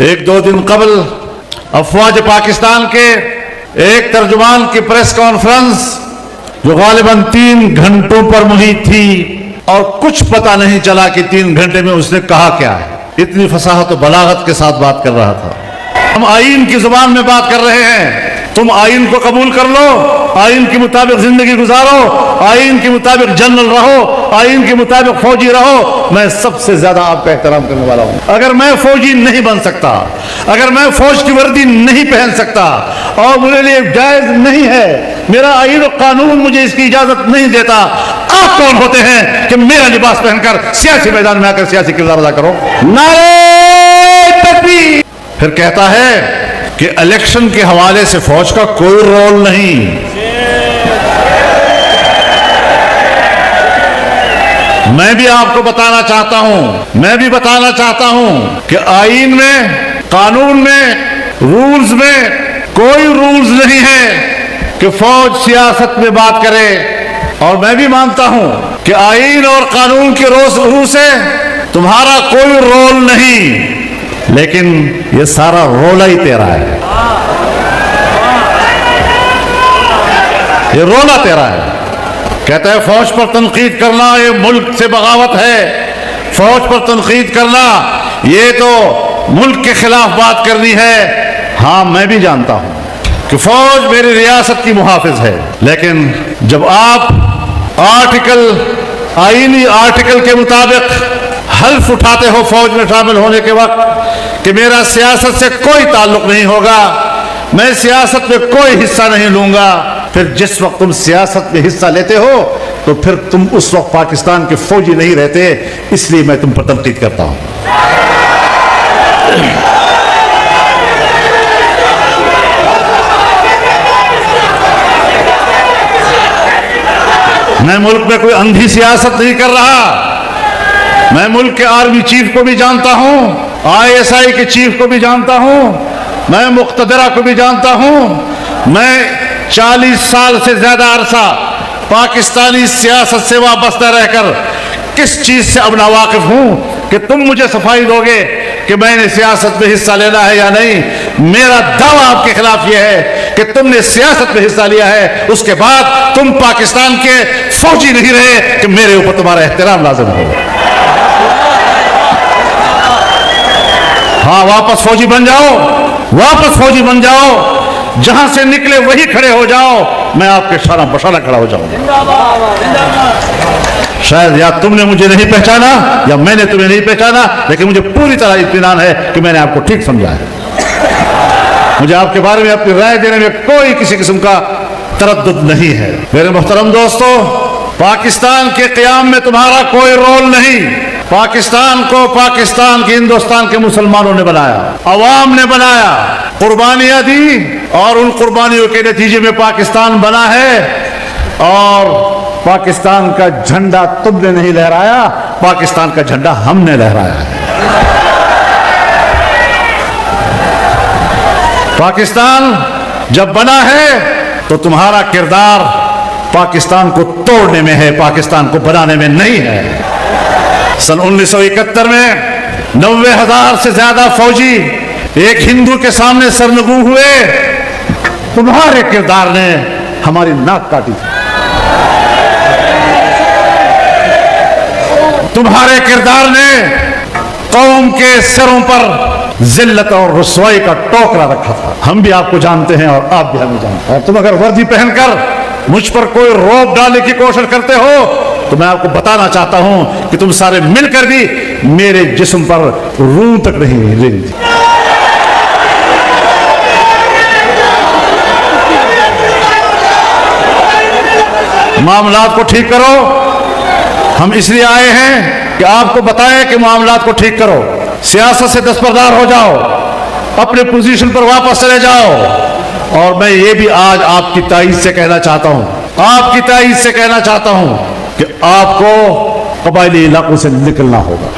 ایک دو دن قبل افواج پاکستان کے ایک ترجمان کی پریس کانفرنس جو غالباً 3 گھنٹوں پر محیط تھی اور کچھ پتہ نہیں چلا کہ 3 گھنٹے میں اس نے کہا کیا ہے. اتنی فصاحت و بلاغت کے ساتھ بات کر رہا تھا. ہم آئین کی زبان میں بات کر رہے ہیں. تم آئین کو قبول کر لو, آئین کے مطابق زندگی گزارو, آئین کے مطابق جنرل رہو, آئین کے مطابق فوجی رہو. میں سب سے زیادہ آپ کا احترام کرنے والا ہوں. اگر میں فوجی نہیں بن سکتا, اگر میں فوج کی وردی نہیں پہن سکتا اور میرے لیے جائز نہیں ہے, میرا آئین و قانون مجھے اس کی اجازت نہیں دیتا, آپ کون ہوتے ہیں کہ میرا لباس پہن کر سیاسی میدان میں آ کر سیاسی کردار ادا کرو؟ نعرہ تکبیر. پھر کہتا ہے کہ الیکشن کے حوالے سے فوج کا کوئی رول نہیں. میں بھی آپ کو بتانا چاہتا ہوں کہ آئین میں, قانون میں, رولز میں کوئی رولز نہیں ہے کہ فوج سیاست میں بات کرے. اور میں بھی مانتا ہوں کہ آئین اور قانون کی روح سے تمہارا کوئی رول نہیں, لیکن یہ سارا رولا ہی تیرا ہے. یہ رولا تیرا ہے. کہتا ہے فوج پر تنقید کرنا یہ ملک سے بغاوت ہے, فوج پر تنقید کرنا یہ تو ملک کے خلاف بات کرنی ہے. ہاں میں بھی جانتا ہوں کہ فوج میری ریاست کی محافظ ہے, لیکن جب آپ آئینی آرٹیکل کے مطابق حلف اٹھاتے ہو فوج میں شامل ہونے کے وقت کہ میرا سیاست سے کوئی تعلق نہیں ہوگا, میں سیاست میں کوئی حصہ نہیں لوں گا, پھر جس وقت تم سیاست میں حصہ لیتے ہو تو پھر تم اس وقت پاکستان کے فوجی نہیں رہتے. اس لیے میں تم پر تنقید کرتا ہوں. میں ملک میں کوئی اندھی سیاست نہیں کر رہا. میں ملک کے آرمی چیف کو بھی جانتا ہوں, ISI کے چیف کو بھی جانتا ہوں, میں مقتدرہ کو بھی جانتا ہوں. میں 40 سال سے زیادہ عرصہ پاکستانی سیاست سے وابستہ رہ کر کس چیز سے اب ناواقف ہوں کہ تم مجھے صفائی دو گے کہ میں نے سیاست میں حصہ لینا ہے یا نہیں. میرا دعویٰ آپ کے خلاف یہ ہے کہ تم نے سیاست میں حصہ لیا ہے, اس کے بعد تم پاکستان کے فوجی نہیں رہے کہ میرے اوپر تمہارا احترام لازم ہو. ہاں واپس فوجی بن جاؤ, جہاں سے نکلے وہی کھڑے ہو جاؤ. میں آپ کے شانہ بشانہ کھڑا ہو جاؤں گا. شاید یا تم نے مجھے نہیں پہچانا یا میں نے تمہیں نہیں پہچانا, لیکن مجھے پوری طرح اطمینان ہے کہ میں نے آپ کو ٹھیک سمجھا ہے. مجھے آپ کے بارے میں اپنی رائے دینے میں کوئی کسی قسم کا تردد نہیں ہے. میرے محترم دوستو, پاکستان کے قیام میں تمہارا کوئی رول نہیں. پاکستان کو پاکستان کے ہندوستان کے مسلمانوں نے بنایا, عوام نے بنایا, قربانیاں دی, اور ان قربانیوں کے نتیجے میں پاکستان بنا ہے. اور پاکستان کا جھنڈا تم نے نہیں لہرایا, پاکستان کا جھنڈا ہم نے لہرایا ہے. پاکستان جب بنا ہے تو تمہارا کردار پاکستان کو توڑنے میں ہے, پاکستان کو بنانے میں نہیں ہے. سن 1971 میں 90,000 سے زیادہ فوجی ایک ہندو کے سامنے سرنگوں ہوئے. تمہارے کردار نے ہماری ناک کاٹی. تمہارے کردار نے قوم کے سروں پر ذلت اور رسوائی کا ٹوکرا رکھا تھا. ہم بھی آپ کو جانتے ہیں اور آپ بھی ہمیں جانتے ہیں. اور تم اگر وردی پہن کر مجھ پر کوئی روب ڈالنے کی کوشش کرتے ہو تو میں آپ کو بتانا چاہتا ہوں کہ تم سارے مل کر بھی میرے جسم پر روح تک نہیں لے لی. معاملات کو ٹھیک کرو. ہم اس لیے آئے ہیں کہ آپ کو بتائیں کہ معاملات کو ٹھیک کرو. سیاست سے دستبردار ہو جاؤ, اپنے پوزیشن پر واپس چلے جاؤ. اور میں یہ بھی آج آپ کی تائید سے کہنا چاہتا ہوں کہ آپ کو قبائلی علاقوں سے نکلنا ہوگا.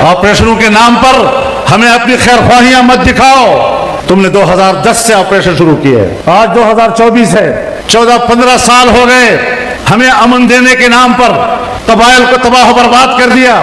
آپریشنوں کے نام پر ہمیں اپنی خیر خواہیاں مت دکھاؤ. تم نے 2010 سے آپریشن شروع کیے, آج 2024 ہے, 14-15 سال ہو گئے. ہمیں امن دینے کے نام پر قبائل کو تباہ و برباد کر دیا,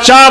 4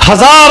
1000